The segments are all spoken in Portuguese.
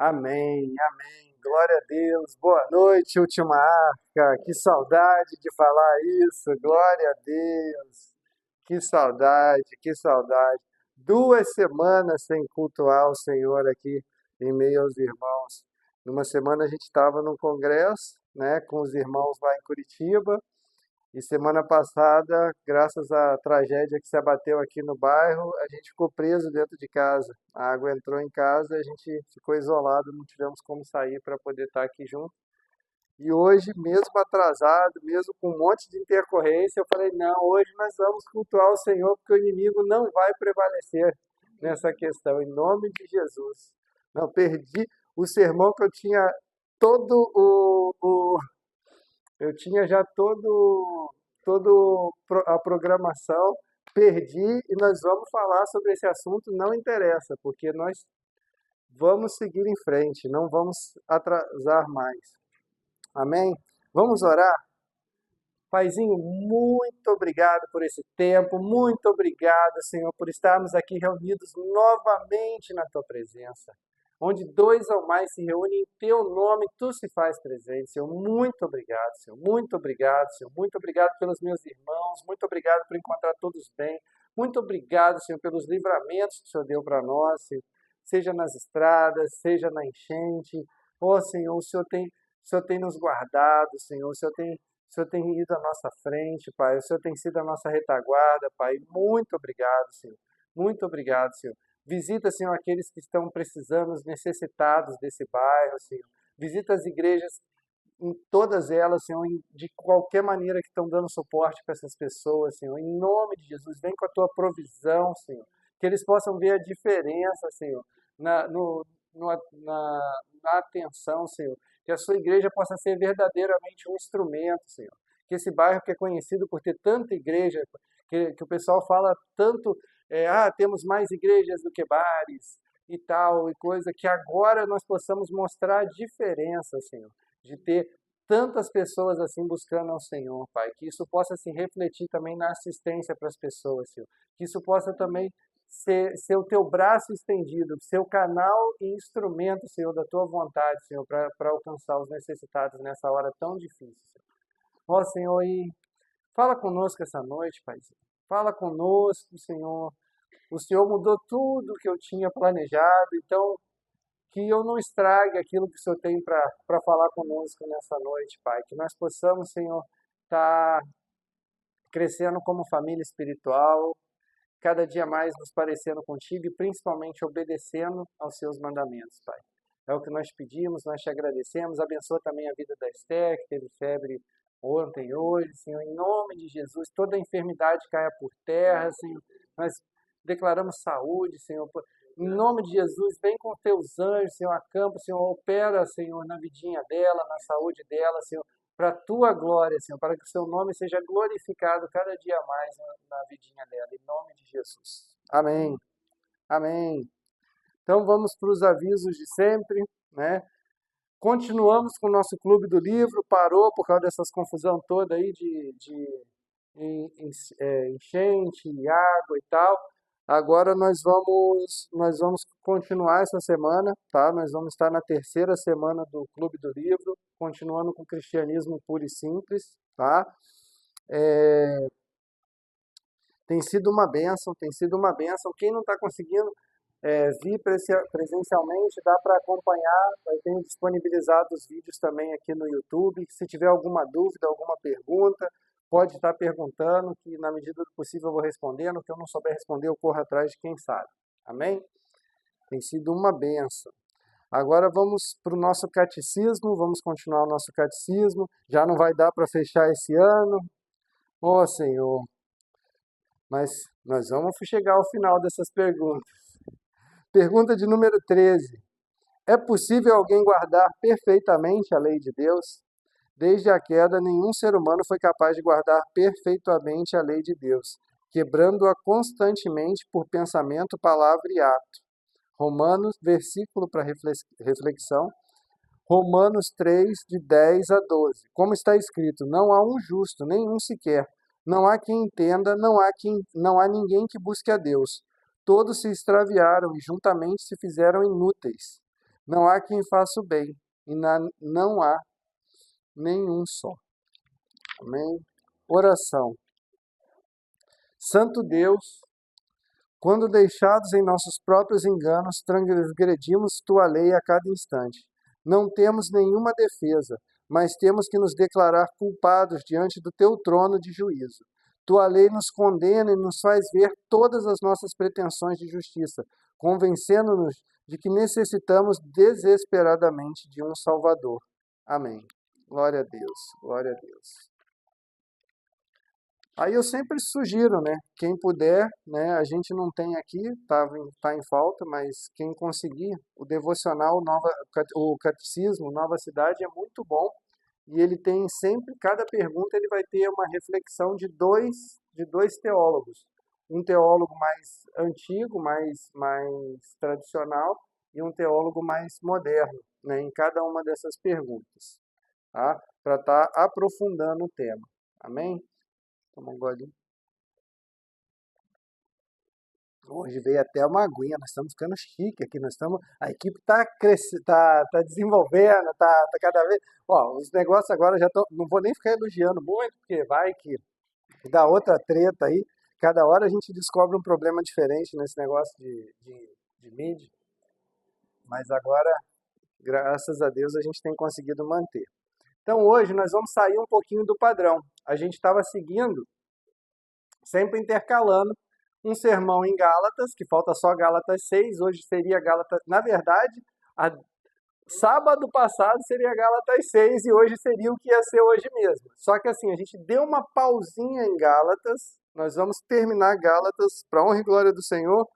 Amém, amém. Glória a Deus. Boa noite, última arca. Que saudade de falar isso. Glória a Deus. Que saudade, que saudade. 2 semanas sem cultuar o Senhor aqui em meio aos irmãos. Numa semana a gente estava num congresso, né, com os irmãos lá em Curitiba. E semana passada, graças à tragédia que se abateu aqui no bairro, a gente ficou preso dentro de casa. A água entrou em casa, a gente ficou isolado, não tivemos como sair para poder estar aqui junto. E hoje, mesmo atrasado, mesmo com um monte de intercorrência, eu falei: não, hoje nós vamos cultuar o Senhor, porque o inimigo não vai prevalecer nessa questão, em nome de Jesus. Não, perdi o sermão que eu tinha todo eu tinha já a programação, perdi e nós vamos falar sobre esse assunto, não interessa, porque nós vamos seguir em frente, não vamos atrasar mais. Amém? Vamos orar? Paizinho, muito obrigado por esse tempo, muito obrigado, Senhor, por estarmos aqui reunidos novamente na Tua presença. Onde 2 ou mais se reúnem em Teu nome, Tu se faz presente, Senhor. Muito obrigado, Senhor. Muito obrigado, Senhor. Muito obrigado pelos meus irmãos. Muito obrigado por encontrar todos bem. Muito obrigado, Senhor, pelos livramentos que o Senhor deu para nós, Senhor. Seja nas estradas, seja na enchente. Ó, Senhor, o Senhor tem nos guardado, Senhor. O Senhor tem ido à nossa frente, Pai. O Senhor tem sido a nossa retaguarda, Pai. Muito obrigado, Senhor. Muito obrigado, Senhor. Visita, Senhor, aqueles que estão precisando, os necessitados desse bairro, Senhor. Visita as igrejas, em todas elas, Senhor, de qualquer maneira que estão dando suporte para essas pessoas, Senhor. Em nome de Jesus, vem com a Tua provisão, Senhor. Que eles possam ver a diferença, Senhor, na, no, na atenção, Senhor. Que a Sua igreja possa ser verdadeiramente um instrumento, Senhor. Que esse bairro que é conhecido por ter tanta igreja, que o pessoal fala tanto, temos mais igrejas do que bares e tal, e coisa, que agora nós possamos mostrar a diferença, Senhor, de ter tantas pessoas assim buscando ao Senhor, Pai. Que isso possa se refletir também na assistência para as pessoas, Senhor. Que isso possa também ser o Teu braço estendido, ser o canal e instrumento, Senhor, da Tua vontade, Senhor, para alcançar os necessitados nessa hora tão difícil, Senhor. Ó, Senhor, e fala conosco essa noite, Paizinho. Fala conosco, Senhor. O Senhor mudou tudo que eu tinha planejado, então que eu não estrague aquilo que o Senhor tem para falar conosco nessa noite, Pai. Que nós possamos, Senhor, estar crescendo como família espiritual, cada dia mais nos parecendo contigo e principalmente obedecendo aos seus mandamentos, Pai. É o que nós pedimos, nós te agradecemos. Abençoa também a vida da Esther, que teve febre ontem e hoje, Senhor, em nome de Jesus. Toda enfermidade caia por terra, Senhor. Nós declaramos saúde, Senhor. Em nome de Jesus, vem com teus anjos, Senhor, acampa, Senhor, opera, Senhor, na vidinha dela, na saúde dela, Senhor, para a tua glória, Senhor, para que o seu nome seja glorificado cada dia mais na vidinha dela, em nome de Jesus. Amém. Amém. Então vamos para os avisos de sempre, né? Continuamos com o nosso clube do livro, parou por causa dessas confusão toda aí de enchente, água e tal. Agora nós vamos continuar essa semana, tá? Nós vamos estar na 3ª semana do Clube do Livro, continuando com o cristianismo puro e simples, tá? Tem sido uma bênção, tem sido uma bênção. Quem não está conseguindo vir presencialmente, dá para acompanhar. Eu tenho disponibilizado os vídeos também aqui no YouTube. Se tiver alguma dúvida, alguma pergunta, pode estar perguntando, que na medida do possível eu vou respondendo. Que eu não souber responder, eu corro atrás de quem sabe. Amém? Tem sido uma bênção. Agora vamos para o nosso catecismo, vamos continuar o nosso catecismo. Já não vai dar para fechar esse ano. Ó Senhor, mas nós vamos chegar ao final dessas perguntas. Pergunta de número 13. É possível alguém guardar perfeitamente a lei de Deus? Desde a queda, nenhum ser humano foi capaz de guardar perfeitamente a lei de Deus, quebrando-a constantemente por pensamento, palavra e ato. Romanos, versículo para reflexão, Romanos 3, de 10 a 12. Como está escrito, não há um justo, nenhum sequer. Não há quem entenda, não há ninguém que busque a Deus. Todos se extraviaram e juntamente se fizeram inúteis. Não há quem faça o bem, e não há nenhum só. Amém? Oração. Santo Deus, quando deixados em nossos próprios enganos, transgredimos tua lei a cada instante. Não temos nenhuma defesa, mas temos que nos declarar culpados diante do teu trono de juízo. Tua lei nos condena e nos faz ver todas as nossas pretensões de justiça, convencendo-nos de que necessitamos desesperadamente de um Salvador. Amém. Glória a Deus, glória a Deus. Aí eu sempre sugiro, né? Quem puder, né? A gente não tem aqui, tá em falta, mas quem conseguir, o devocional o catecismo Nova Cidade é muito bom e ele tem sempre, cada pergunta ele vai ter uma reflexão de dois teólogos, um teólogo mais antigo, mais tradicional e um teólogo mais moderno, né? Em cada uma dessas perguntas, tá? Para estar aprofundando o tema. Amém? Toma um golinho. Hoje veio até uma aguinha, nós estamos ficando chique aqui, a equipe está crescendo, tá desenvolvendo, tá cada vez. Ó, os negócios agora já estão, não vou nem ficar elogiando muito, porque vai que dá outra treta aí. Cada hora a gente descobre um problema diferente nesse negócio de mídia, mas agora, graças a Deus, a gente tem conseguido manter. Então hoje nós vamos sair um pouquinho do padrão. A gente estava seguindo, sempre intercalando, um sermão em Gálatas, que falta só Gálatas 6, hoje seria Gálatas, na verdade, sábado passado seria Gálatas 6 e hoje seria o que ia ser hoje mesmo. Só que assim, a gente deu uma pausinha em Gálatas, nós vamos terminar Gálatas, para honra e glória do Senhor,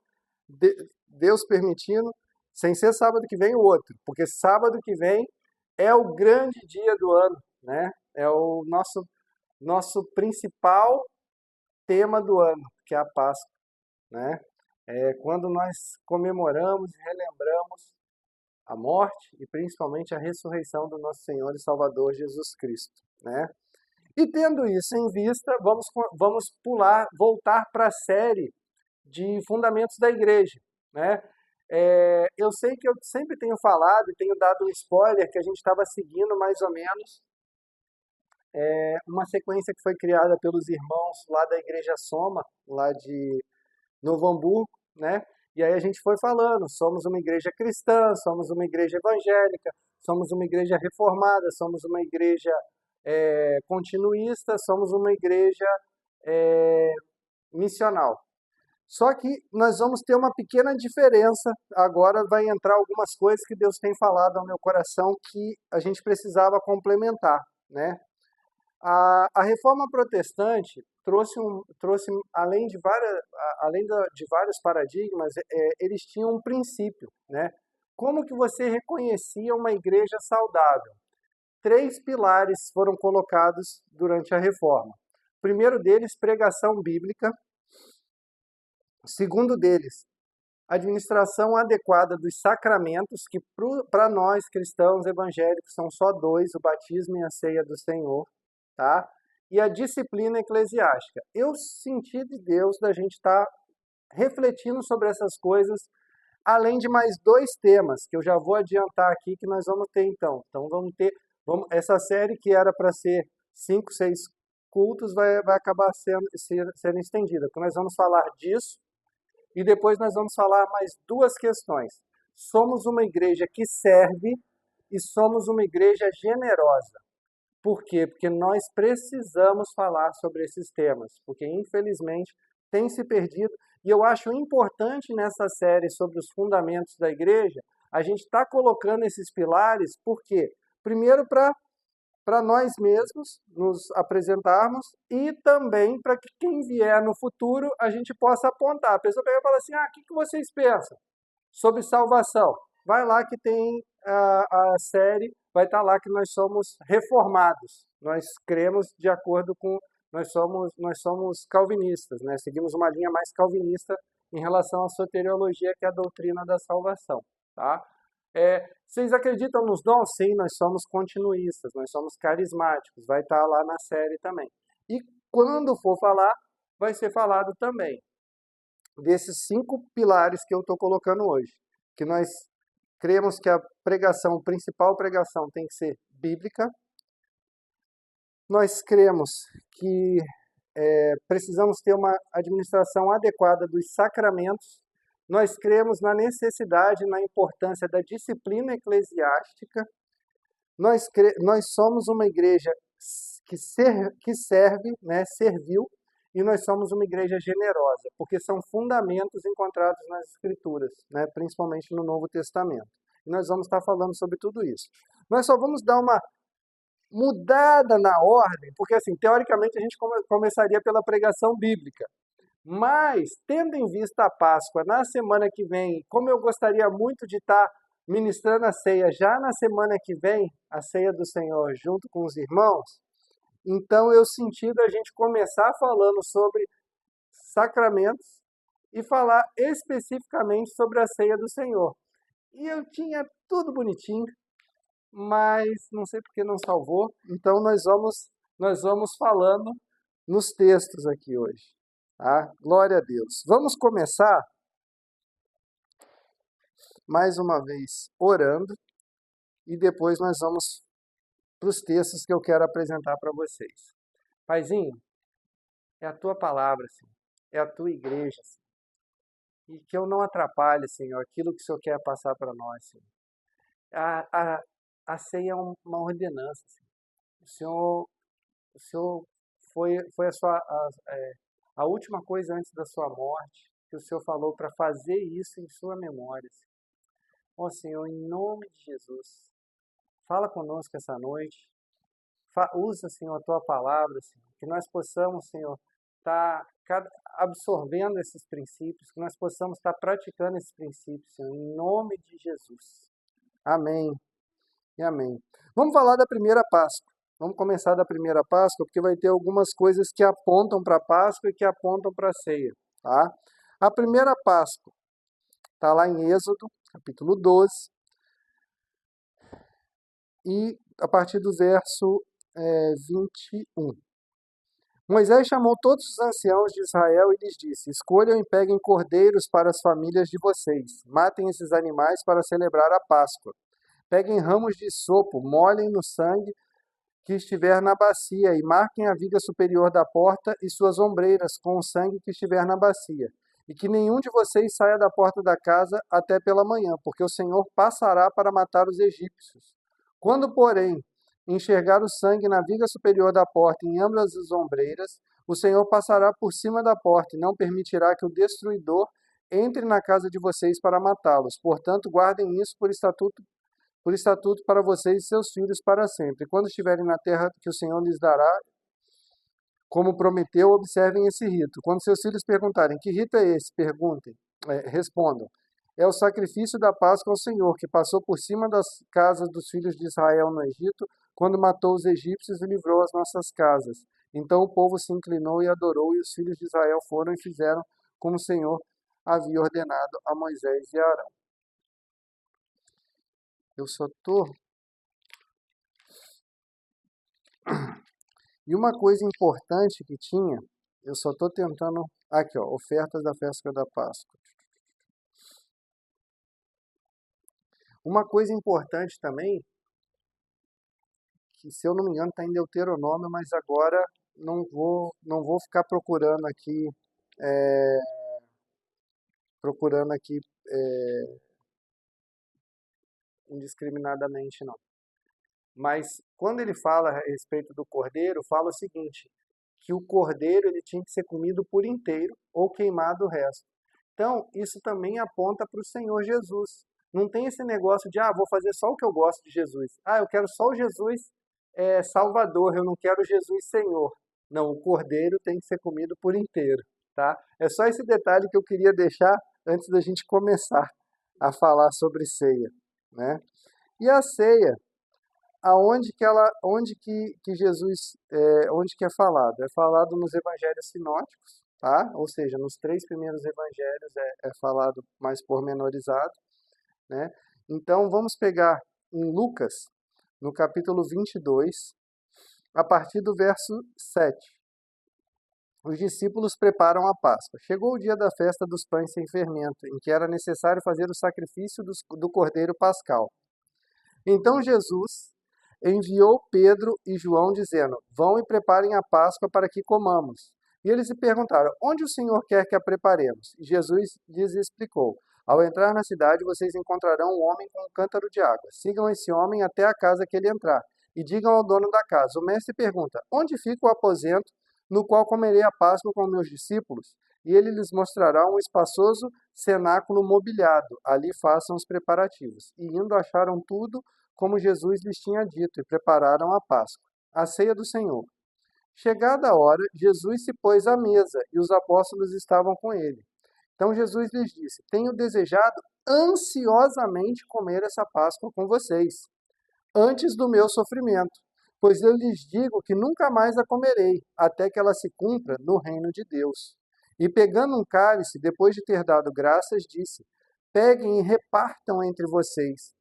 Deus permitindo, sem ser sábado que vem o outro, porque sábado que vem é o grande dia do ano, né? É o nosso principal tema do ano, que é a Páscoa, né? É quando nós comemoramos e relembramos a morte e principalmente a ressurreição do nosso Senhor e Salvador Jesus Cristo, né? E tendo isso em vista, vamos voltar para a série de Fundamentos da Igreja, né? Eu sei que eu sempre tenho falado e tenho dado um spoiler que a gente estava seguindo mais ou menos uma sequência que foi criada pelos irmãos lá da Igreja Soma, lá de Novo Hamburgo, né? E aí a gente foi falando, somos uma igreja cristã, somos uma igreja evangélica, somos uma igreja reformada, somos uma igreja continuista, somos uma igreja missional. Só que nós vamos ter uma pequena diferença, agora vai entrar algumas coisas que Deus tem falado ao meu coração que a gente precisava complementar, né? A reforma protestante trouxe além de vários paradigmas, eles tinham um princípio, né? Como que você reconhecia uma igreja saudável? 3 pilares foram colocados durante a reforma. O primeiro deles, pregação bíblica. O segundo deles, administração adequada dos sacramentos, que para nós cristãos evangélicos são só 2, o batismo e a ceia do Senhor, tá? E a disciplina eclesiástica. Eu senti de Deus da gente estar refletindo sobre essas coisas, além de mais 2 temas, que eu já vou adiantar aqui que nós vamos ter então. Então essa série que era para ser 5, 6 cultos vai acabar sendo estendida, porque nós vamos falar disso e depois nós vamos falar mais 2 questões. Somos uma igreja que serve e somos uma igreja generosa. Por quê? Porque nós precisamos falar sobre esses temas, porque infelizmente tem se perdido. E eu acho importante nessa série sobre os fundamentos da igreja, a gente está colocando esses pilares, por quê? Primeiro para nós mesmos nos apresentarmos e também para que quem vier no futuro a gente possa apontar. A pessoa pega e fala assim, o que vocês pensam sobre salvação? Vai lá que tem a série, vai estar lá que nós somos reformados. Nós cremos de acordo com... Nós somos calvinistas, né? Seguimos uma linha mais calvinista em relação à soteriologia, que é a doutrina da salvação, tá? Vocês acreditam nos dons? Sim, nós somos continuistas, nós somos carismáticos, vai estar lá na série também. E quando for falar, vai ser falado também desses 5 pilares que eu estou colocando hoje, que nós cremos que a principal pregação tem que ser bíblica. Nós cremos que precisamos ter uma administração adequada dos sacramentos. Nós cremos na necessidade, na importância da disciplina eclesiástica. Nós somos uma igreja que serve, né, servil, e nós somos uma igreja generosa, porque são fundamentos encontrados nas Escrituras, né, principalmente no Novo Testamento. E nós vamos estar falando sobre tudo isso. Nós só vamos dar uma mudada na ordem, porque assim, teoricamente a gente começaria pela pregação bíblica. Mas, tendo em vista a Páscoa na semana que vem, como eu gostaria muito de estar ministrando a ceia já na semana que vem, a ceia do Senhor, junto com os irmãos, então eu senti da gente começar falando sobre sacramentos e falar especificamente sobre a ceia do Senhor. E eu tinha tudo bonitinho, mas não sei porque não salvou. Então nós vamos falando nos textos aqui hoje. Tá? Glória a Deus. Vamos começar mais uma vez orando e depois nós vamos para os textos que eu quero apresentar para vocês. Paizinho, é a tua palavra, Senhor, é a tua igreja, Senhor, e que eu não atrapalhe, Senhor, aquilo que o Senhor quer passar para nós, Senhor. A ceia é uma ordenança, Senhor. O Senhor foi a última coisa antes da sua morte que o Senhor falou para fazer isso em sua memória. Ó Senhor, em nome de Jesus, fala conosco essa noite. Usa, Senhor, a tua palavra, Senhor, que nós possamos, Senhor, estar absorvendo esses princípios, que nós possamos estar praticando esses princípios, Senhor, em nome de Jesus. Amém e amém. Vamos falar da primeira Páscoa. Vamos começar da primeira Páscoa, porque vai ter algumas coisas que apontam para a Páscoa e que apontam para a ceia. Tá? A primeira Páscoa está lá em Êxodo, capítulo 12, e a partir do verso 21. Moisés chamou todos os anciãos de Israel e lhes disse: escolham e peguem cordeiros para as famílias de vocês. Matem esses animais para celebrar a Páscoa. Peguem ramos de sopo, molhem no sangue que estiver na bacia e marquem a viga superior da porta e suas ombreiras com o sangue que estiver na bacia. E que nenhum de vocês saia da porta da casa até pela manhã, porque o Senhor passará para matar os egípcios. Quando, porém, enxergar o sangue na viga superior da porta e em ambas as ombreiras, o Senhor passará por cima da porta e não permitirá que o destruidor entre na casa de vocês para matá-los. Portanto, guardem isso por estatuto para vocês e seus filhos para sempre. Quando estiverem na terra que o Senhor lhes dará, como prometeu, observem esse rito. Quando seus filhos perguntarem, que rito é esse? Respondam. É o sacrifício da Páscoa ao Senhor, que passou por cima das casas dos filhos de Israel no Egito, quando matou os egípcios e livrou as nossas casas. Então o povo se inclinou e adorou, e os filhos de Israel foram e fizeram como o Senhor havia ordenado a Moisés e a Arão. Eu só tô... E uma coisa importante que tinha, eu só estou tentando... Aqui, ó, ofertas da festa da Páscoa. Uma coisa importante também, que se eu não me engano está em Deuteronômio, mas agora não vou ficar procurando aqui indiscriminadamente, não. Mas quando ele fala a respeito do cordeiro, fala o seguinte, que o cordeiro ele tinha que ser comido por inteiro ou queimado o resto. Então, isso também aponta para o Senhor Jesus. Não tem esse negócio de, vou fazer só o que eu gosto de Jesus. Eu quero só o Jesus Salvador, eu não quero Jesus Senhor. Não, o cordeiro tem que ser comido por inteiro. Tá? É só esse detalhe que eu queria deixar antes da gente começar a falar sobre ceia. Né? E a ceia, onde que é falado? É falado nos evangelhos sinóticos, tá? Ou seja, nos 3 primeiros evangelhos é falado mais pormenorizado, né? Então, vamos pegar em Lucas, no capítulo 22, a partir do verso 7. os discípulos preparam a Páscoa. Chegou o dia da festa dos pães sem fermento, em que era necessário fazer o sacrifício do cordeiro pascal. Então Jesus enviou Pedro e João, dizendo: Vão e preparem a Páscoa para que comamos. E eles lhe perguntaram: Onde o Senhor quer que a preparemos? E Jesus lhes explicou: Ao entrar na cidade, vocês encontrarão um homem com um cântaro de água. Sigam esse homem até a casa que ele entrar. E digam ao dono da casa: O mestre pergunta: Onde fica o aposento no qual comerei a Páscoa com meus discípulos? E ele lhes mostrará um espaçoso cenáculo mobiliado. Ali façam os preparativos. E indo, acharam tudo como Jesus lhes tinha dito, e prepararam a Páscoa, a ceia do Senhor. Chegada a hora, Jesus se pôs à mesa, e os apóstolos estavam com ele. Então Jesus lhes disse: Tenho desejado ansiosamente comer essa Páscoa com vocês, antes do meu sofrimento, pois eu lhes digo que nunca mais a comerei, até que ela se cumpra no reino de Deus. E pegando um cálice, depois de ter dado graças, disse: Peguem e repartam entre vocês.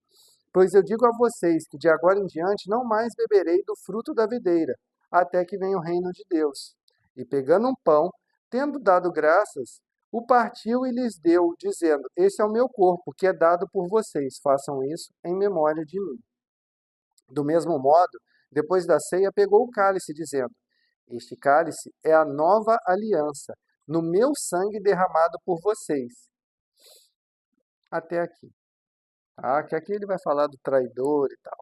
Pois eu digo a vocês que de agora em diante não mais beberei do fruto da videira, até que venha o reino de Deus. E pegando um pão, tendo dado graças, o partiu e lhes deu, dizendo: Esse é o meu corpo, que é dado por vocês. Façam isso em memória de mim. Do mesmo modo, depois da ceia, pegou o cálice, dizendo: Este cálice é a nova aliança, no meu sangue derramado por vocês. Até aqui. Que aqui ele vai falar do traidor e tal.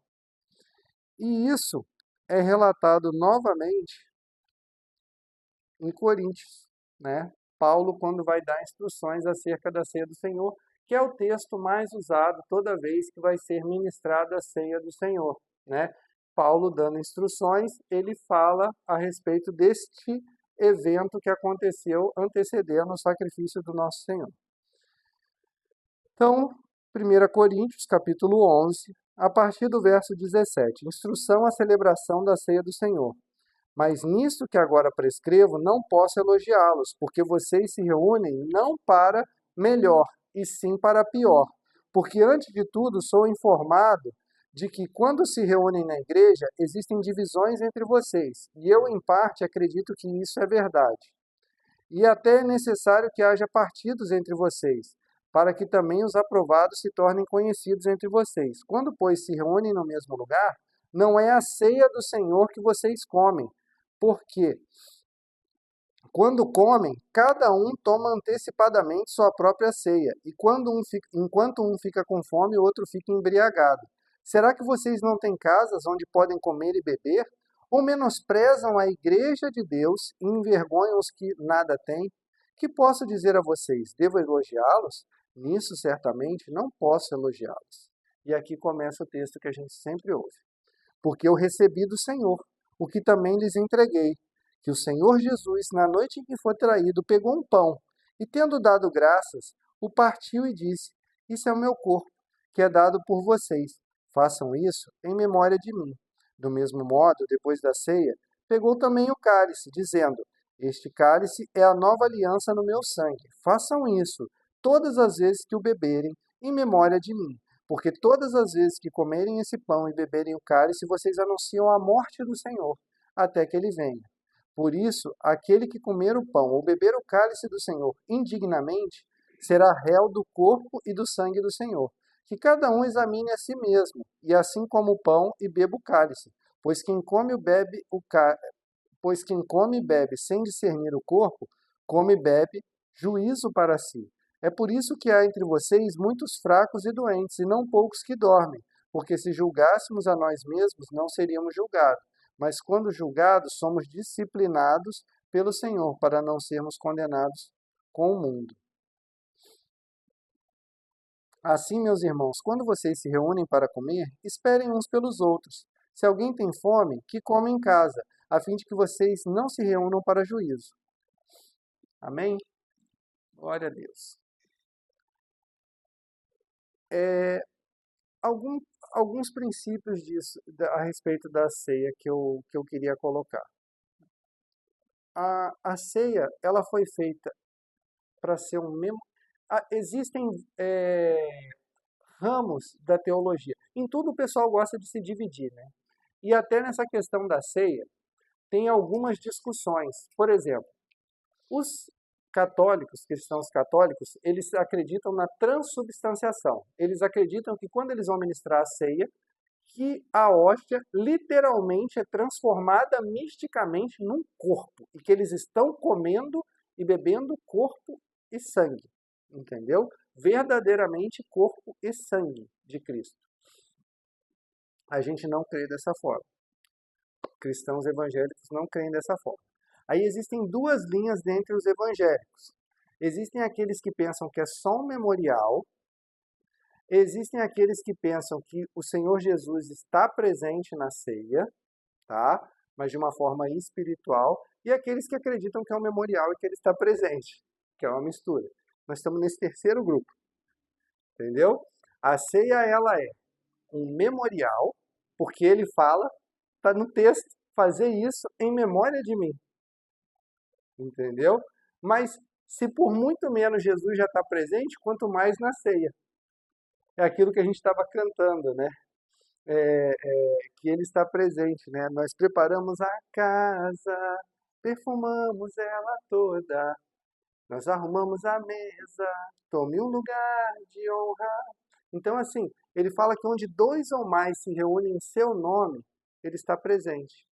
E isso é relatado novamente em Coríntios, né? Paulo, quando vai dar instruções acerca da ceia do Senhor, que é o texto mais usado toda vez que vai ser ministrada a ceia do Senhor, né? Paulo dando instruções, ele fala a respeito deste evento que aconteceu antecedendo o sacrifício do nosso Senhor. Então, 1 Coríntios, capítulo 11, a partir do verso 17. Instrução à celebração da ceia do Senhor. Mas nisto que agora prescrevo, não posso elogiá-los, porque vocês se reúnem não para melhor, e sim para pior. Porque, antes de tudo, sou informado de que, quando se reúnem na igreja, existem divisões entre vocês. E eu, em parte, acredito que isso é verdade. E até é necessário que haja partidos entre vocês, para que também os aprovados se tornem conhecidos entre vocês. Quando, pois, se reúnem no mesmo lugar, não é a ceia do Senhor que vocês comem, porque quando comem, cada um toma antecipadamente sua própria ceia, e enquanto um fica com fome, o outro fica embriagado. Será que vocês não têm casas onde podem comer e beber? Ou menosprezam a igreja de Deus e envergonham os que nada têm? Que posso dizer a vocês? Devo elogiá-los? Nisso, certamente, não posso elogiá-los. E aqui começa o texto que a gente sempre ouve. Porque eu recebi do Senhor o que também lhes entreguei, que o Senhor Jesus, na noite em que foi traído, pegou um pão e, tendo dado graças, o partiu e disse: Isso é o meu corpo, que é dado por vocês. Façam isso em memória de mim. Do mesmo modo, depois da ceia, pegou também o cálice, dizendo: Este cálice é a nova aliança no meu sangue. Façam isso todas as vezes que o beberem, em memória de mim. Porque todas as vezes que comerem esse pão e beberem o cálice, vocês anunciam a morte do Senhor, até que ele venha. Por isso, aquele que comer o pão ou beber o cálice do Senhor indignamente, será réu do corpo e do sangue do Senhor. Que cada um examine a si mesmo, e assim como o pão e beba o cálice. Pois quem come e bebe sem discernir o corpo, come e bebe juízo para si. É por isso que há entre vocês muitos fracos e doentes, e não poucos que dormem. Porque se julgássemos a nós mesmos, não seríamos julgados. Mas quando julgados, somos disciplinados pelo Senhor, para não sermos condenados com o mundo. Assim, meus irmãos, quando vocês se reúnem para comer, esperem uns pelos outros. Se alguém tem fome, que coma em casa, a fim de que vocês não se reúnam para juízo. Amém? Glória a Deus. Alguns princípios disso, a respeito da ceia que eu queria colocar. A ceia, ela foi feita para ser um mesmo. Existem ramos da teologia. Em tudo o pessoal gosta de se dividir, né? E até nessa questão da ceia, tem algumas discussões. Por exemplo, Os católicos, cristãos católicos, eles acreditam na transubstanciação. Eles acreditam que quando eles vão ministrar a ceia, que a hóstia literalmente é transformada misticamente num corpo e que eles estão comendo e bebendo corpo e sangue, entendeu? Verdadeiramente corpo e sangue de Cristo. A gente não crê dessa forma. Cristãos evangélicos não creem dessa forma. Aí existem duas linhas dentre os evangélicos. Existem aqueles que pensam que é só um memorial. Existem aqueles que pensam que o Senhor Jesus está presente na ceia, tá? Mas de uma forma espiritual. E aqueles que acreditam que é um memorial e que ele está presente, que é uma mistura. Nós estamos nesse terceiro grupo, entendeu? A ceia, ela é um memorial, porque ele fala, está no texto, fazer isso em memória de mim. Entendeu? Mas se por muito menos Jesus já está presente, quanto mais na ceia. É aquilo que a gente estava cantando, né? Que ele está presente, né? Nós preparamos a casa, perfumamos ela toda, nós arrumamos a mesa, tome um lugar de honra. Então, assim, ele fala que onde dois ou mais se reúnem em seu nome, ele está presente.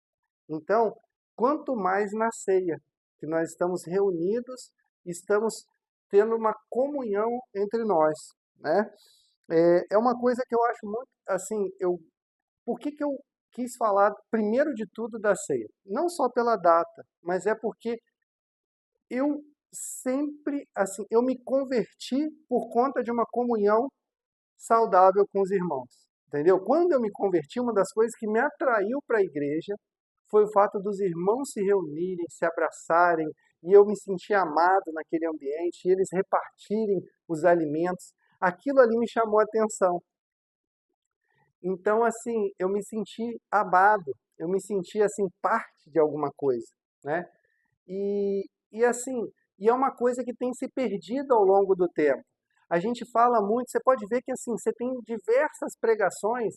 Então, quanto mais na ceia, que nós estamos reunidos, estamos tendo uma comunhão entre nós, né? É uma coisa que eu acho muito, assim, por que eu quis falar primeiro de tudo da ceia? Não só pela data, mas é porque eu sempre, assim, eu me converti por conta de uma comunhão saudável com os irmãos, entendeu? Quando eu me converti, uma das coisas que me atraiu para a igreja foi o fato dos irmãos se reunirem, se abraçarem, e eu me senti amado naquele ambiente, e eles repartirem os alimentos. Aquilo ali me chamou a atenção. Então, assim, eu me senti amado, eu me senti, assim, parte de alguma coisa, né? E assim, e é uma coisa que tem se perdido ao longo do tempo. A gente fala muito, você pode ver que assim, você tem diversas pregações,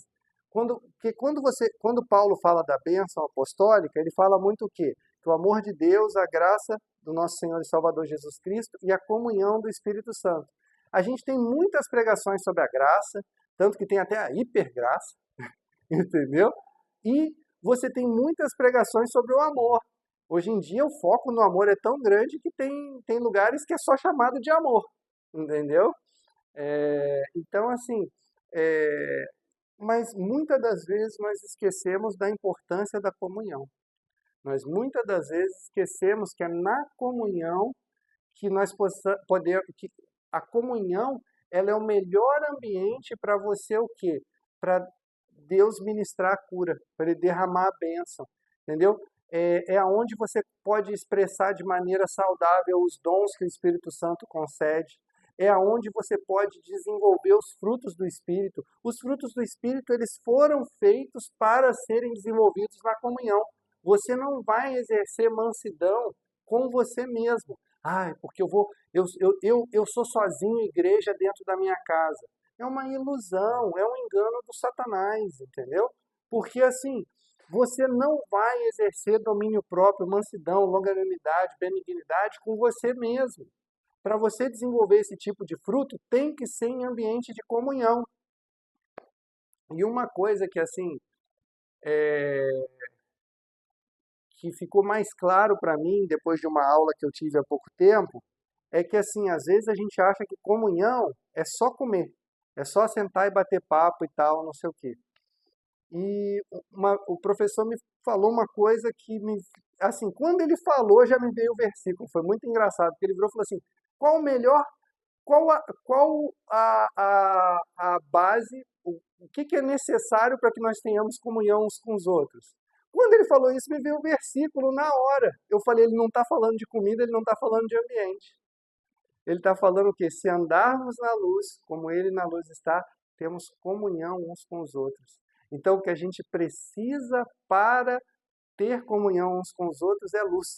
quando Paulo fala da bênção apostólica, ele fala muito o quê? Que o amor de Deus, a graça do nosso Senhor e Salvador Jesus Cristo e a comunhão do Espírito Santo. A gente tem muitas pregações sobre a graça, tanto que tem até a hipergraça, entendeu? E você tem muitas pregações sobre o amor. Hoje em dia o foco no amor é tão grande que tem lugares que é só chamado de amor, entendeu? Então, assim, é, mas muitas das vezes nós esquecemos da importância da comunhão. Nós muitas das vezes esquecemos que é na comunhão que nós podemos, que a comunhão, ela é o melhor ambiente para você o quê? Para Deus ministrar a cura, para Ele derramar a bênção, entendeu? É onde você pode expressar de maneira saudável os dons que o Espírito Santo concede. É aonde você pode desenvolver os frutos do Espírito. Os frutos do Espírito, eles foram feitos para serem desenvolvidos na comunhão. Você não vai exercer mansidão com você mesmo. Porque eu sou sozinho igreja dentro da minha casa. É uma ilusão, é um engano do Satanás, entendeu? Porque assim, você não vai exercer domínio próprio, mansidão, longanimidade, benignidade com você mesmo. Para você desenvolver esse tipo de fruto, tem que ser em ambiente de comunhão. E uma coisa que assim, que ficou mais claro para mim depois de uma aula que eu tive há pouco tempo, é que assim, às vezes a gente acha que comunhão é só comer, é só sentar e bater papo e tal, não sei o quê. E o professor me falou uma coisa que assim, quando ele falou já me veio o versículo, foi muito engraçado, porque ele virou e falou assim, qual o melhor, qual a base, o que é necessário para que nós tenhamos comunhão uns com os outros? Quando ele falou isso, me veio o versículo na hora. Eu falei, ele não está falando de comida, ele não está falando de ambiente. Ele está falando o quê? Se andarmos na luz, como ele na luz está, temos comunhão uns com os outros. Então, o que a gente precisa para ter comunhão uns com os outros é luz.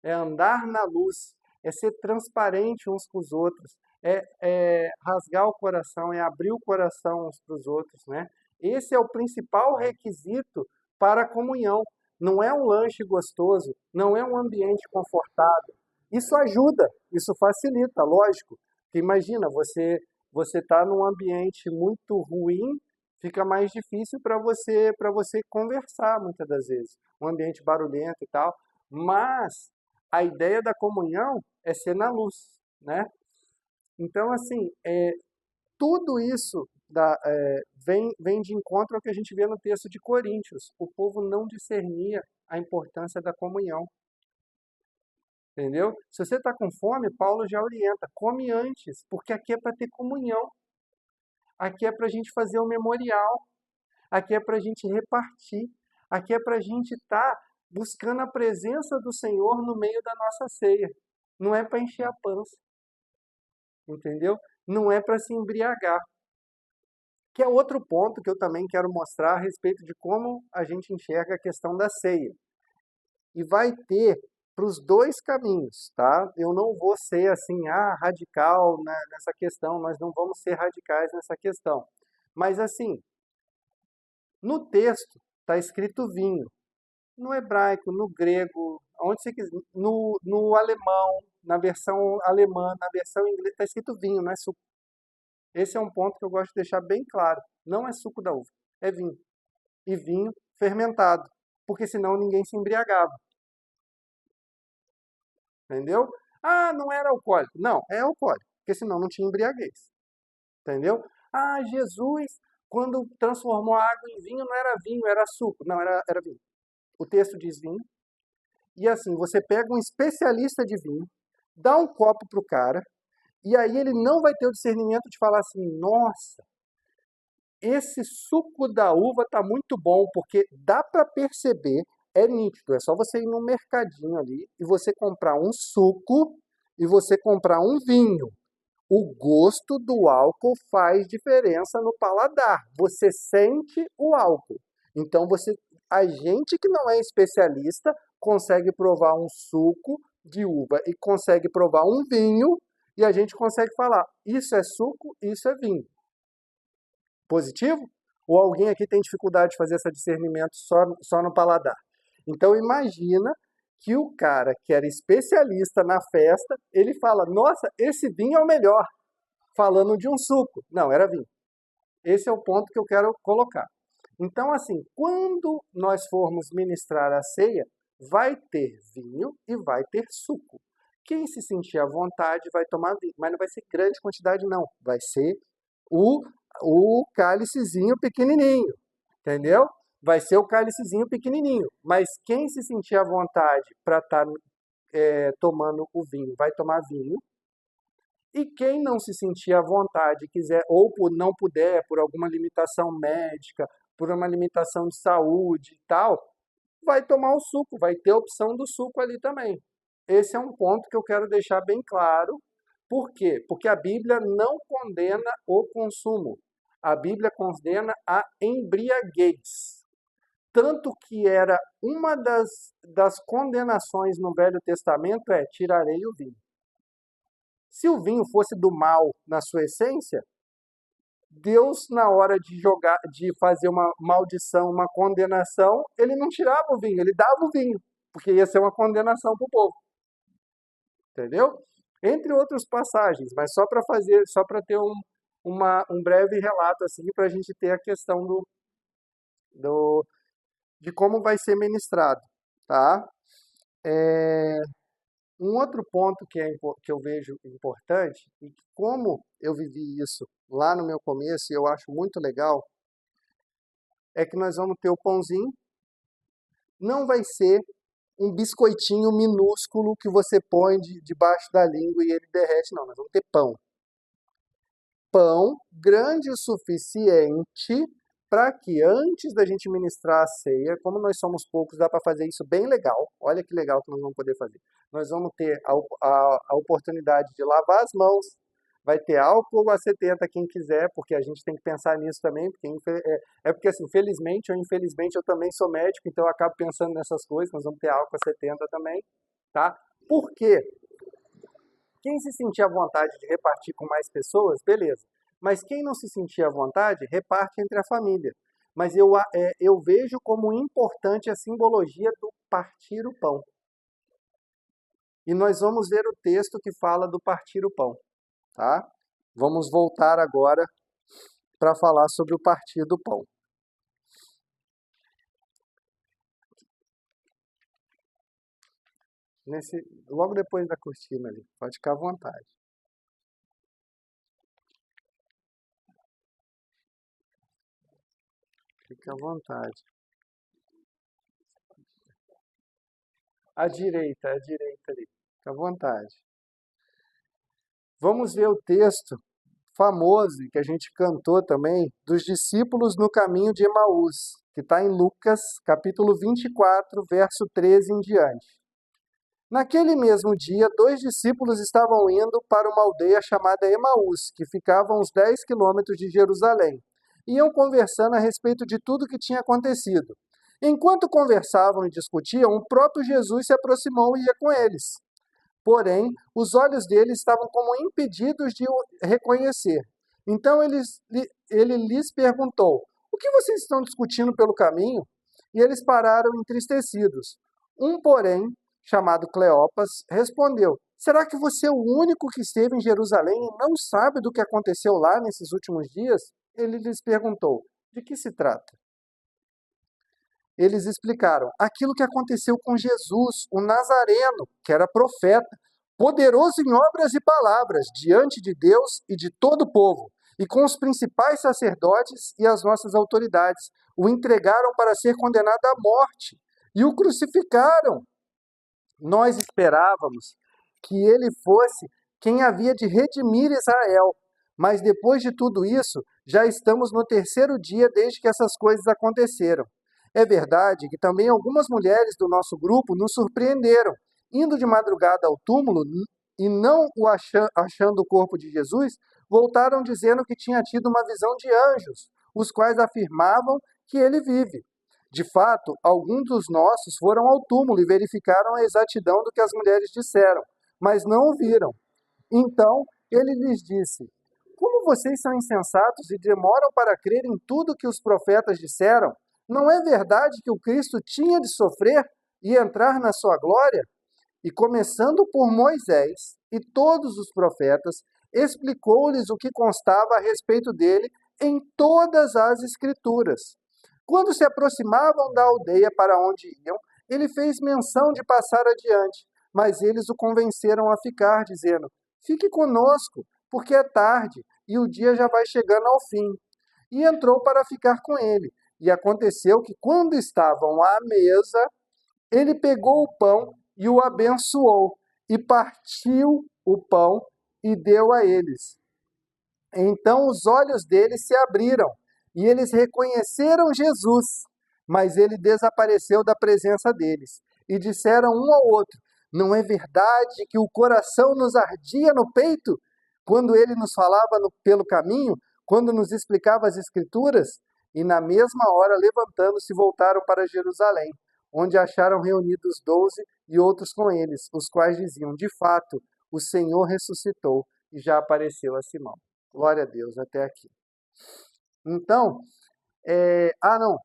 É andar na luz, é ser transparente uns com os outros, é rasgar o coração, é abrir o coração uns para os outros, né? Esse é o principal requisito para a comunhão. Não é um lanche gostoso, não é um ambiente confortável, Isso ajuda, isso facilita, lógico. Porque imagina, você está num ambiente muito ruim, fica mais difícil para você conversar muitas das vezes. Um ambiente barulhento e tal. Mas a ideia da comunhão é ser na luz, né? Então, assim, tudo isso vem de encontro ao que a gente vê no texto de Coríntios. O povo não discernia a importância da comunhão. Entendeu? Se você está com fome, Paulo já orienta, come antes, porque aqui é para ter comunhão, aqui é para a gente fazer o memorial, aqui é para a gente repartir, aqui é para a gente estar buscando a presença do Senhor no meio da nossa ceia. Não é para encher a pança, entendeu? Não é para se embriagar. Que é outro ponto que eu também quero mostrar a respeito de como a gente enxerga a questão da ceia. E vai ter para os dois caminhos, tá? Eu não vou ser assim, radical nessa questão, nós não vamos ser radicais nessa questão. Mas assim, no texto está escrito vinho. No hebraico, no grego, onde você quiser, no alemão, na versão alemã, na versão inglesa, está escrito vinho, não é suco. Esse é um ponto que eu gosto de deixar bem claro. Não é suco da uva, é vinho. E vinho fermentado, porque senão ninguém se embriagava. Entendeu? Ah, não era alcoólico. Não, é alcoólico, porque senão não tinha embriaguez. Entendeu? Ah, Jesus, quando transformou a água em vinho, não era vinho, era suco. Não, era vinho. O texto diz vinho. E assim, você pega um especialista de vinho, dá um copo pro cara, e aí ele não vai ter o discernimento de falar assim, nossa, esse suco da uva tá muito bom, porque dá para perceber, é nítido, é só você ir no mercadinho ali e você comprar um suco e você comprar um vinho. O gosto do álcool faz diferença no paladar. Você sente o álcool. Então a gente que não é especialista consegue provar um suco de uva e consegue provar um vinho e a gente consegue falar, isso é suco, isso é vinho. Positivo? Ou alguém aqui tem dificuldade de fazer esse discernimento só no paladar? Então imagina que o cara que era especialista na festa, ele fala, nossa, esse vinho é o melhor, falando de um suco. Não, era vinho. Esse é o ponto que eu quero colocar. Então, assim, quando nós formos ministrar a ceia, vai ter vinho e vai ter suco. Quem se sentir à vontade vai tomar vinho, mas não vai ser grande quantidade, não. Vai ser o, o cálicezinho pequenininho, entendeu? Vai ser o cálicezinho pequenininho. Mas quem se sentir à vontade para estar tomando o vinho, vai tomar vinho. E quem não se sentir à vontade, quiser, ou não puder, por alguma limitação médica, por uma limitação de saúde e tal, vai tomar o suco, vai ter a opção do suco ali também. Esse é um ponto que eu quero deixar bem claro. Por quê? Porque a Bíblia não condena o consumo. A Bíblia condena a embriaguez. Tanto que era uma das condenações no Velho Testamento tirarei o vinho. Se o vinho fosse do mal na sua essência, Deus, na hora de fazer uma maldição, uma condenação, ele não tirava o vinho, ele dava o vinho, porque ia ser uma condenação para o povo. Entendeu? Entre outras passagens, mas só para ter um breve relato assim, para a gente ter a questão de como vai ser ministrado, tá? Um outro ponto que eu vejo importante, e como eu vivi isso lá no meu começo, e eu acho muito legal, é que nós vamos ter o pãozinho, não vai ser um biscoitinho minúsculo que você põe debaixo da língua e ele derrete, não, nós vamos ter pão. Pão grande o suficiente para que antes da gente ministrar a ceia, como nós somos poucos, dá para fazer isso bem legal. Olha que legal que nós vamos poder fazer. Nós vamos ter a oportunidade de lavar as mãos, vai ter álcool a 70 quem quiser, porque a gente tem que pensar nisso também, porque porque assim, felizmente ou infelizmente eu também sou médico, então eu acabo pensando nessas coisas, nós vamos ter álcool a 70 também, tá? Por quê? Quem se sentir à vontade de repartir com mais pessoas, beleza. Mas quem não se sentir à vontade, reparte entre a família. Mas eu vejo como importante a simbologia do partir o pão. e nós vamos ver o texto que fala do partir o pão, tá? Vamos voltar agora para falar sobre o partir do pão. Logo depois da cortina ali, pode ficar à vontade. Fique à vontade. À direita ali. Fique à vontade. Vamos ver o texto famoso, que a gente cantou também, dos discípulos no caminho de Emaús, que está em Lucas, capítulo 24, verso 13 em diante. Naquele mesmo dia, 2 discípulos estavam indo para uma aldeia chamada Emaús, que ficava a uns 10 quilômetros de Jerusalém. Iam conversando a respeito de tudo o que tinha acontecido. Enquanto conversavam e discutiam, o próprio Jesus se aproximou e ia com eles. Porém, os olhos deles estavam como impedidos de o reconhecer. Então ele lhes perguntou: "O que vocês estão discutindo pelo caminho?" E eles pararam entristecidos. Um, porém, chamado Cleopas, respondeu: "Será que você é o único que esteve em Jerusalém e não sabe do que aconteceu lá nesses últimos dias?" Ele lhes perguntou: "De que se trata?" Eles explicaram: "Aquilo que aconteceu com Jesus, o Nazareno, que era profeta, poderoso em obras e palavras, diante de Deus e de todo o povo, e com os principais sacerdotes e as nossas autoridades. O entregaram para ser condenado à morte e o crucificaram. Nós esperávamos que ele fosse quem havia de redimir Israel, mas depois de tudo isso, já estamos no 3º dia desde que essas coisas aconteceram. É verdade que também algumas mulheres do nosso grupo nos surpreenderam, indo de madrugada ao túmulo e não achando o corpo de Jesus, voltaram dizendo que tinha tido uma visão de anjos, os quais afirmavam que ele vive. De fato, alguns dos nossos foram ao túmulo e verificaram a exatidão do que as mulheres disseram, mas não o viram. Então ele lhes disse: "Como vocês são insensatos e demoram para crer em tudo que os profetas disseram? Não é verdade que o Cristo tinha de sofrer e entrar na sua glória?" E começando por Moisés e todos os profetas, explicou-lhes o que constava a respeito dele em todas as Escrituras. Quando se aproximavam da aldeia para onde iam, ele fez menção de passar adiante, mas eles o convenceram a ficar, dizendo: "Fique conosco, porque é tarde e o dia já vai chegando ao fim." E entrou para ficar com ele. E aconteceu que, quando estavam à mesa, ele pegou o pão e o abençoou, e partiu o pão e deu a eles. Então os olhos deles se abriram, e eles reconheceram Jesus, mas ele desapareceu da presença deles. E disseram um ao outro: "Não é verdade que o coração nos ardia no peito quando ele nos falava pelo caminho, quando nos explicava as Escrituras?" E na mesma hora, levantando-se, voltaram para Jerusalém, onde acharam reunidos 12 e outros com eles, os quais diziam: "De fato, o Senhor ressuscitou e já apareceu a Simão." Glória a Deus, até aqui. Então,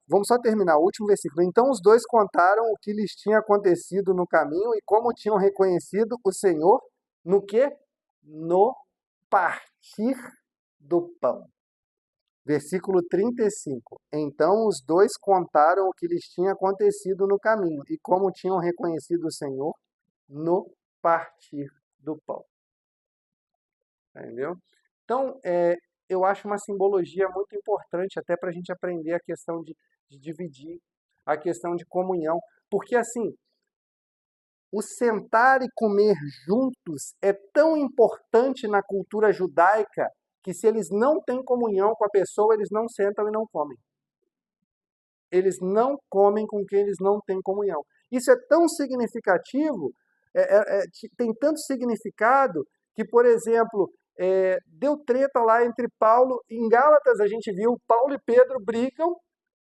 vamos só terminar o último versículo. Então os 2 contaram o que lhes tinha acontecido no caminho e como tinham reconhecido o Senhor no quê? No partir do pão. Versículo 35. Então os 2 contaram o que lhes tinha acontecido no caminho e como tinham reconhecido o Senhor no partir do pão. Entendeu? Então, eu acho uma simbologia muito importante até para a gente aprender a questão de dividir, a questão de comunhão. Porque, assim, o sentar e comer juntos é tão importante na cultura judaica que, se eles não têm comunhão com a pessoa, eles não sentam e não comem. Eles não comem com quem eles não têm comunhão. Isso é tão significativo, tem tanto significado que, por exemplo, deu treta lá entre Paulo, em Gálatas a gente viu Paulo e Pedro brigam.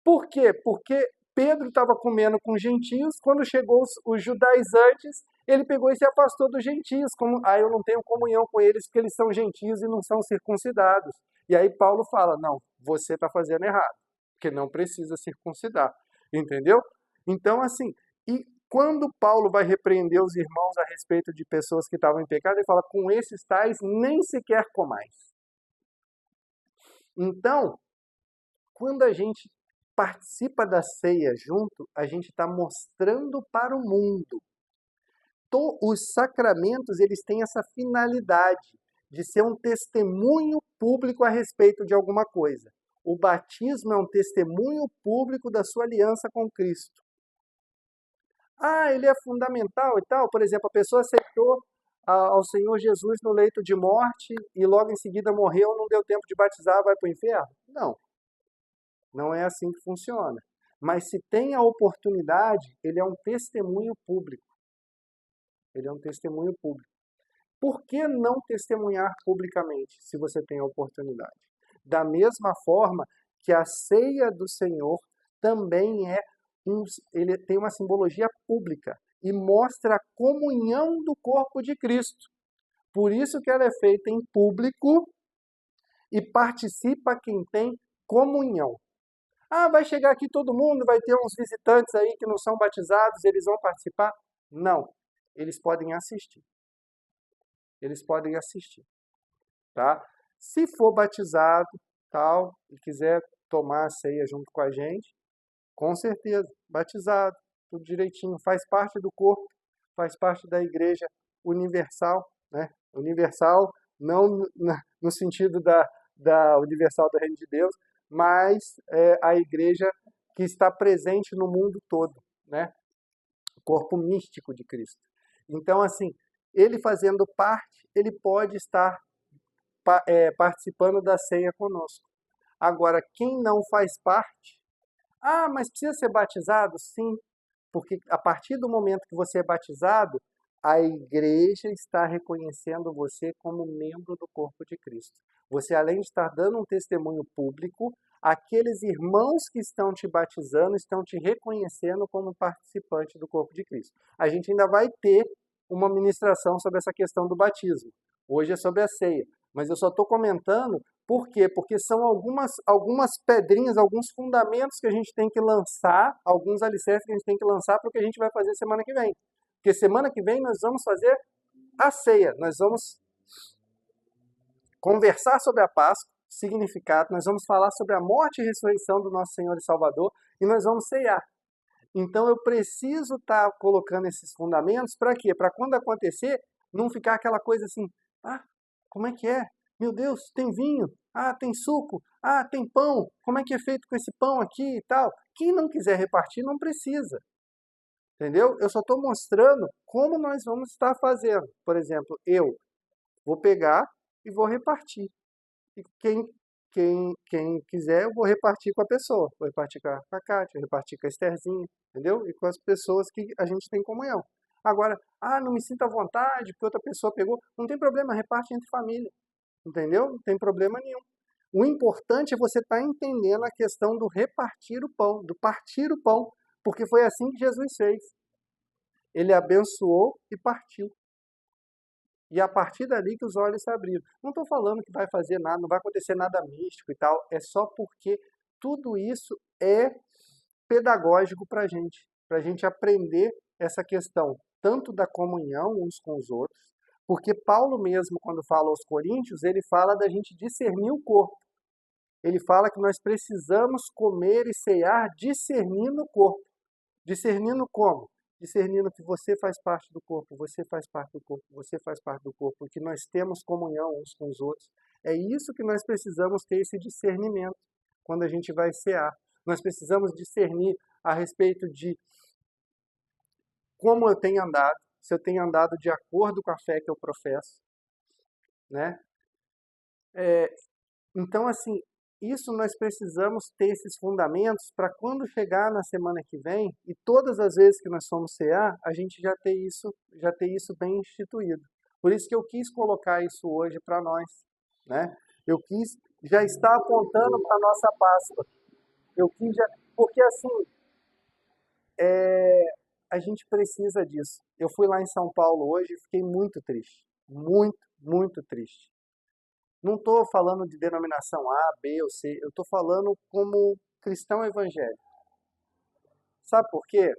Por quê? Porque Pedro estava comendo com gentios, quando chegou os judaizantes, ele pegou e se afastou dos gentios, como: "Ah, eu não tenho comunhão com eles porque eles são gentios e não são circuncidados." E aí Paulo fala: "Não, você está fazendo errado, porque não precisa circuncidar." Entendeu? Então, assim, e Quando Paulo vai repreender os irmãos a respeito de pessoas que estavam em pecado, ele fala, com esses tais nem sequer comais. Então, quando a gente participa da ceia junto, a gente está mostrando para o mundo. Os sacramentos, eles têm essa finalidade de ser um testemunho público a respeito de alguma coisa. O batismo é um testemunho público da sua aliança com Cristo. Ah, ele é fundamental e tal. Por exemplo, a pessoa aceitou ao Senhor Jesus no leito de morte e logo em seguida morreu, não deu tempo de batizar, vai para o inferno? Não, não é assim que funciona. Mas se tem a oportunidade, ele é um testemunho público. Ele é um testemunho público. Por que não testemunhar publicamente, se você tem a oportunidade? Da mesma forma que a ceia do Senhor também ele tem uma simbologia pública e mostra a comunhão do corpo de Cristo. Por isso que ela é feita em público e participa quem tem comunhão. Ah, vai chegar aqui todo mundo, vai ter uns visitantes aí que não são batizados, eles vão participar? Não, eles podem assistir. Eles podem assistir, tá? Se for batizado, tal, e quiser tomar a ceia junto com a gente, com certeza, batizado, tudo direitinho, faz parte do corpo, faz parte da igreja universal, né? Universal não no sentido da universal do reino de Deus, mas a igreja que está presente no mundo todo, né? O corpo místico de Cristo. Então, assim, ele fazendo parte, ele pode estar participando da ceia conosco. Agora, quem não faz parte, mas precisa ser batizado? Sim, porque a partir do momento que você é batizado, a igreja está reconhecendo você como membro do corpo de Cristo. Você, além de estar dando um testemunho público, aqueles irmãos que estão te batizando estão te reconhecendo como participante do corpo de Cristo. A gente ainda vai ter uma ministração sobre essa questão do batismo. Hoje é sobre a ceia. Mas eu só estou comentando por quê? Porque são algumas pedrinhas, alguns fundamentos que a gente tem que lançar, alguns alicerces que a gente tem que lançar para o que a gente vai fazer semana que vem. Porque semana que vem nós vamos fazer a ceia, nós vamos conversar sobre a Páscoa, significado, nós vamos falar sobre a morte e ressurreição do nosso Senhor e Salvador e nós vamos ceiar. Então eu preciso estar colocando esses fundamentos para quê? Para quando acontecer, não ficar aquela coisa assim, como é que é? Meu Deus, tem vinho, tem suco, tem pão, como é que é feito com esse pão aqui e tal? Quem não quiser repartir, não precisa. Entendeu? Eu só estou mostrando como nós vamos estar fazendo. Por exemplo, eu vou pegar e vou repartir. E quem quiser, eu vou repartir com a pessoa. Vou repartir com a Kátia, vou repartir com a Estherzinha, entendeu? E com as pessoas que a gente tem comunhão. Agora, não me sinto à vontade, porque outra pessoa pegou. Não tem problema, reparte entre família. Entendeu? Não tem problema nenhum. O importante é você estar entendendo a questão do repartir o pão, do partir o pão, porque foi assim que Jesus fez. Ele abençoou e partiu. E a partir dali que os olhos se abriram. Não estou falando que vai fazer nada, não vai acontecer nada místico e tal, é só porque tudo isso é pedagógico para a gente aprender essa questão, tanto da comunhão uns com os outros, porque Paulo mesmo, quando fala aos Coríntios, ele fala da gente discernir o corpo. Ele fala que nós precisamos comer e cear discernindo o corpo. Discernindo como? Discernindo que você faz parte do corpo, você faz parte do corpo, você faz parte do corpo, e que nós temos comunhão uns com os outros. É isso que nós precisamos ter, esse discernimento, quando a gente vai cear. Nós precisamos discernir a respeito de como eu tenho andado, se eu tenho andado de acordo com a fé que eu professo, né? Então, assim, isso nós precisamos ter esses fundamentos para quando chegar na semana que vem, e todas as vezes que nós formos cear, a gente já ter isso bem instituído. Por isso que eu quis colocar isso hoje para nós, né? Eu quis já estar apontando para a nossa Páscoa. Porque assim, a gente precisa disso. Eu fui lá em São Paulo hoje e fiquei muito triste. Muito, muito triste. Não estou falando de denominação A, B ou C, eu estou falando como cristão evangélico. Sabe por quê?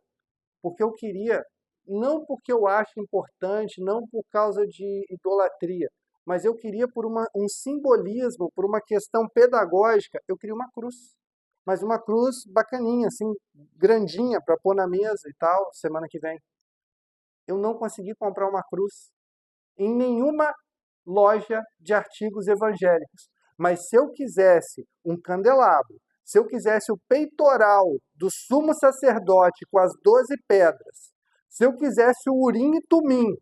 porque eu queria, não porque eu acho importante, não por causa de idolatria, mas eu queria por um simbolismo, por uma questão pedagógica, eu queria uma cruz. Mas uma cruz bacaninha, assim, grandinha, para pôr na mesa e tal, semana que vem. Eu não consegui comprar uma cruz em nenhuma loja de artigos evangélicos. Mas se eu quisesse um candelabro, se eu quisesse o peitoral do sumo sacerdote com as 12 pedras, se eu quisesse o urim e tumim,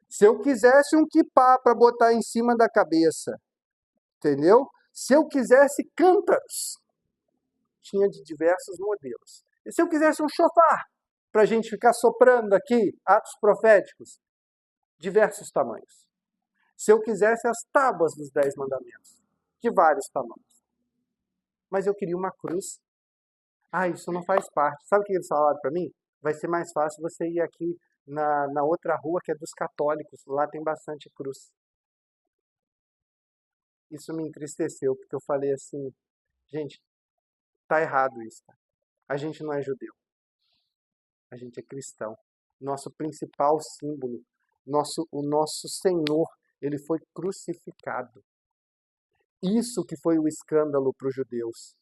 se eu quisesse um quipá para botar em cima da cabeça, entendeu? Se eu quisesse cântaros, tinha de diversos modelos. E se eu quisesse um chofar, para a gente ficar soprando aqui, atos proféticos, diversos tamanhos. Se eu quisesse as tábuas dos 10 mandamentos, de vários tamanhos. Mas eu queria uma cruz. Ah, isso não faz parte. Sabe o que eles falaram para mim? Vai ser mais fácil você ir aqui na outra rua, que é dos católicos. Lá tem bastante cruz. Isso me entristeceu, porque eu falei assim, gente, tá errado isso. Tá? A gente não é judeu. A gente é cristão. Nosso principal símbolo, o nosso Senhor, ele foi crucificado. Isso que foi o escândalo para os judeus.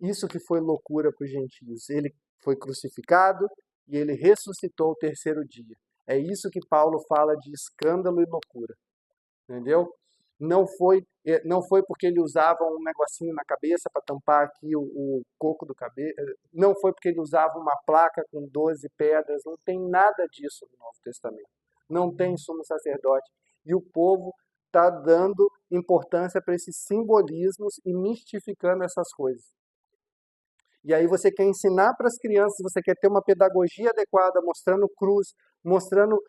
Isso que foi loucura para os gentios. Ele foi crucificado e ele ressuscitou o terceiro dia. É isso que Paulo fala de escândalo e loucura. Entendeu? Não foi porque ele usava um negocinho na cabeça para tampar aqui o coco do cabelo. Não foi porque ele usava uma placa com 12 pedras. Não tem nada disso no Novo Testamento. Não tem sumo sacerdote. E o povo está dando importância para esses simbolismos e mistificando essas coisas. E aí você quer ensinar para as crianças, você quer ter uma pedagogia adequada, mostrando cruz, mostrando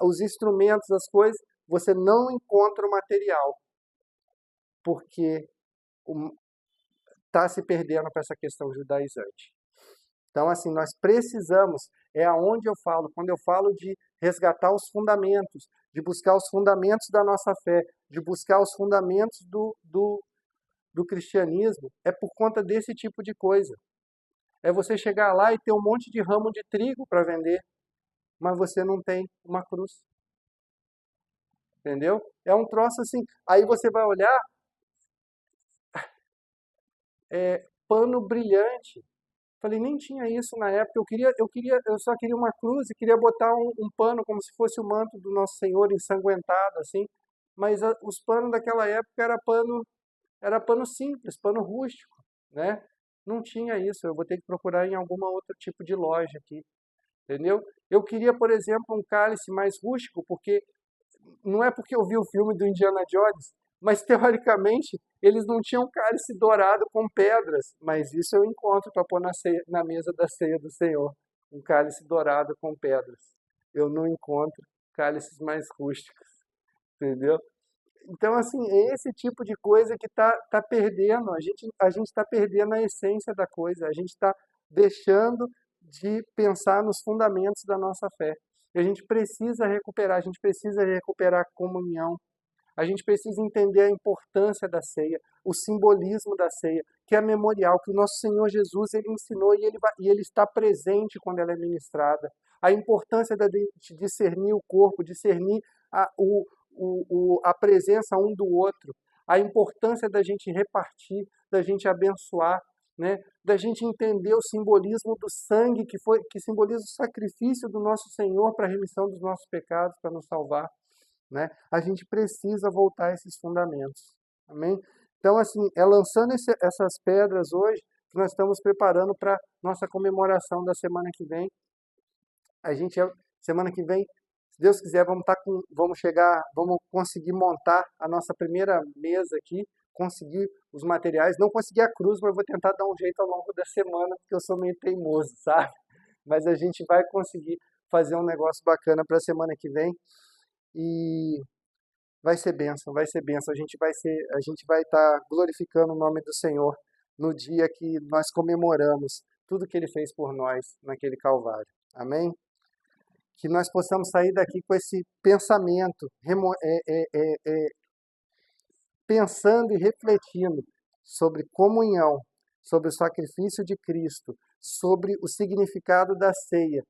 os instrumentos, as coisas, você não encontra o material, porque está se perdendo para essa questão judaizante. Então, assim, nós precisamos, é aonde eu falo, quando eu falo de resgatar os fundamentos, de buscar os fundamentos da nossa fé, de buscar os fundamentos do cristianismo, é por conta desse tipo de coisa. É você chegar lá e ter um monte de ramo de trigo para vender, mas você não tem uma cruz. Entendeu? É um troço assim. Aí você vai olhar, pano brilhante. Falei, nem tinha isso na época. Eu só queria uma cruz e queria botar um pano como se fosse o manto do Nosso Senhor ensanguentado, assim. Mas os panos daquela época era pano simples, pano rústico, né? Não tinha isso. Eu vou ter que procurar em alguma outro tipo de loja aqui, entendeu? Eu queria, por exemplo, um cálice mais rústico, porque não é porque eu vi o filme do Indiana Jones, mas teoricamente eles não tinham cálice dourado com pedras, mas isso eu encontro para pôr na mesa da ceia do Senhor, um cálice dourado com pedras. Eu não encontro cálices mais rústicos, entendeu? Então, assim, é esse tipo de coisa que tá perdendo, a gente está perdendo a essência da coisa, a gente está deixando de pensar nos fundamentos da nossa fé. E a gente precisa recuperar a comunhão, a gente precisa entender a importância da ceia, o simbolismo da ceia, que é memorial, que o nosso Senhor Jesus ele ensinou e ele está presente quando ela é ministrada. A importância de discernir o corpo, discernir a presença um do outro, a importância da gente repartir, da gente abençoar, né? Da gente entender o simbolismo do sangue que simboliza o sacrifício do nosso Senhor para a remissão dos nossos pecados, para nos salvar, né? A gente precisa voltar a esses fundamentos, amém? Então, assim, é lançando essas pedras hoje que nós estamos preparando para nossa comemoração da semana que vem. Semana que vem, se Deus quiser, vamos conseguir montar a nossa primeira mesa aqui, conseguir os materiais, não consegui a cruz, mas vou tentar dar um jeito ao longo da semana, porque eu sou meio teimoso, sabe? Mas a gente vai conseguir fazer um negócio bacana para a semana que vem e vai ser bênção, vai ser bênção. A gente vai estar glorificando o nome do Senhor no dia que nós comemoramos tudo que Ele fez por nós naquele Calvário. Amém? Que nós possamos sair daqui com esse pensamento, pensando e refletindo sobre comunhão, sobre o sacrifício de Cristo, sobre o significado da ceia,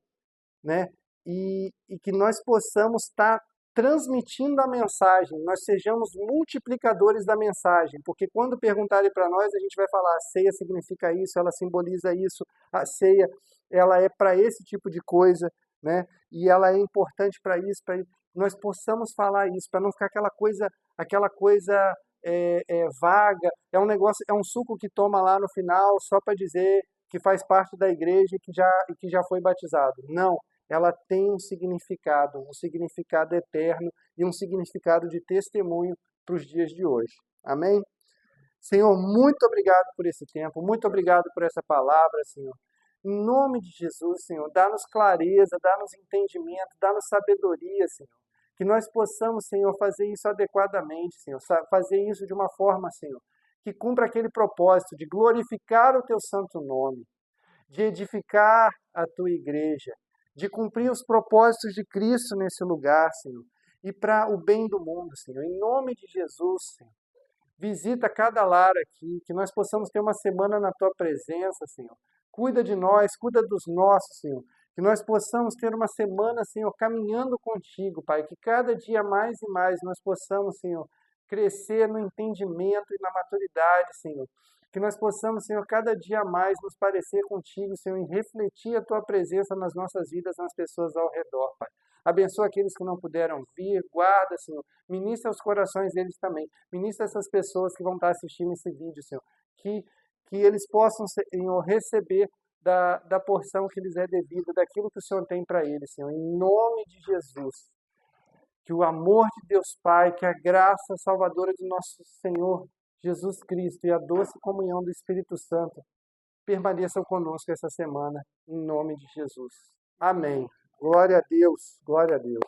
né? E que nós possamos estar transmitindo a mensagem, nós sejamos multiplicadores da mensagem, porque quando perguntarem para nós, a gente vai falar, a ceia significa isso, ela simboliza isso, a ceia, ela é para esse tipo de coisa, né? E ela é importante para isso, para nós possamos falar isso, para não ficar aquela coisa vaga, é um negócio, é um suco que toma lá no final só para dizer que faz parte da igreja e que já foi batizado. Não, ela tem um significado eterno e um significado de testemunho para os dias de hoje. Amém? Senhor, muito obrigado por esse tempo, muito obrigado por essa palavra, Senhor. Em nome de Jesus, Senhor, dá-nos clareza, dá-nos entendimento, dá-nos sabedoria, Senhor. Que nós possamos, Senhor, fazer isso adequadamente, Senhor, fazer isso de uma forma, Senhor, que cumpra aquele propósito de glorificar o Teu santo nome, de edificar a Tua igreja, de cumprir os propósitos de Cristo nesse lugar, Senhor, e para o bem do mundo, Senhor. Em nome de Jesus, Senhor, visita cada lar aqui, que nós possamos ter uma semana na Tua presença, Senhor. Cuida de nós, cuida dos nossos, Senhor. Que nós possamos ter uma semana, Senhor, caminhando contigo, Pai. Que cada dia mais e mais nós possamos, Senhor, crescer no entendimento e na maturidade, Senhor. Que nós possamos, Senhor, cada dia mais nos parecer contigo, Senhor, e refletir a Tua presença nas nossas vidas, nas pessoas ao redor, Pai. Abençoa aqueles que não puderam vir, guarda, Senhor. Ministra os corações deles também. Ministra essas pessoas que vão estar assistindo esse vídeo, Senhor. Que eles possam, Senhor, receber da porção que lhes é devida, daquilo que o Senhor tem para eles, Senhor. Em nome de Jesus. Que o amor de Deus Pai, que a graça salvadora de nosso Senhor Jesus Cristo e a doce comunhão do Espírito Santo permaneçam conosco essa semana, em nome de Jesus. Amém. Glória a Deus, glória a Deus.